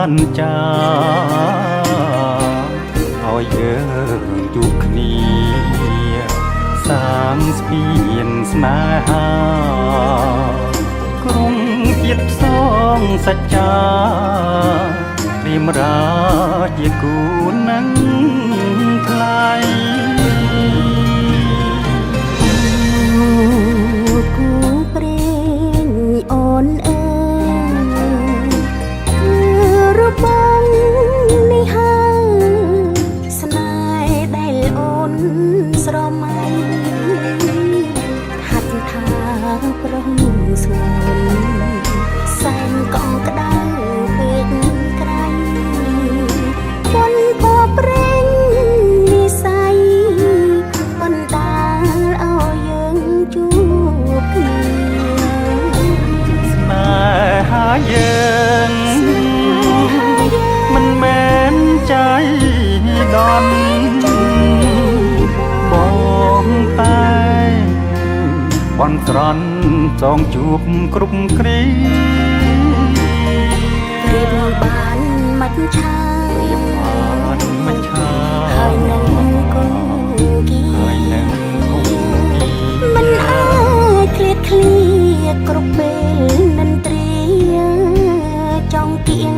បានចាឲ្យយើងជួបគ្នាសាងស្ពានស្នេហាក្រុងទៀតផ្សងសច្ចាព្រាមរាជាគូនឹងថ្លៃគូព្រេងអូនអើយគឺរបងនេះហើយស្នេហ៍ដែលអូនស្រមៃហាត់ថាប្រុងស្ងួនសែនកងក្តៅពេកក្រៃបុនភពព្រេងនិស័យបណ្ដាលឲ្យយើងជួបគ្នាស្នេហាយើងមិនមែនใจដន់បងតែបន់ស្រន់ចងជួបគ្រប់គ្រារៀបបានមិនឆាហើយនឹងគង់គីមិនអាចឃ្លាតឃ្លាគ្រប់ពេលនិនទ្រាចង់គៀង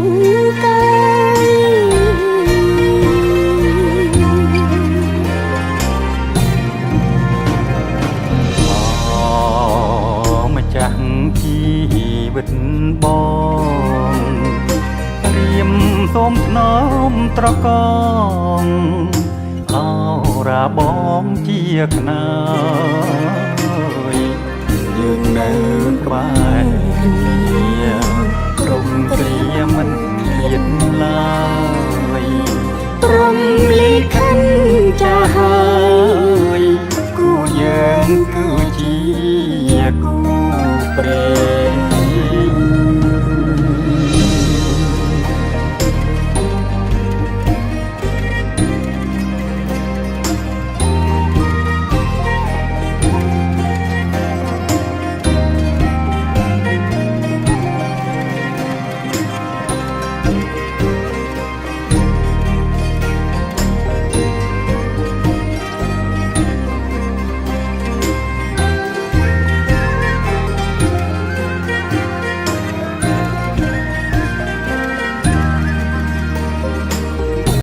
កាយម្ចាស់ជីវិតបងព្រាមសូមថ្នមត្រកងអរាបងជាខ្នើយយើងនៅក្បែរគ្នាក្រុមគ្រាមិនឃ្លាតឡើយព្រមលិខិតចាស់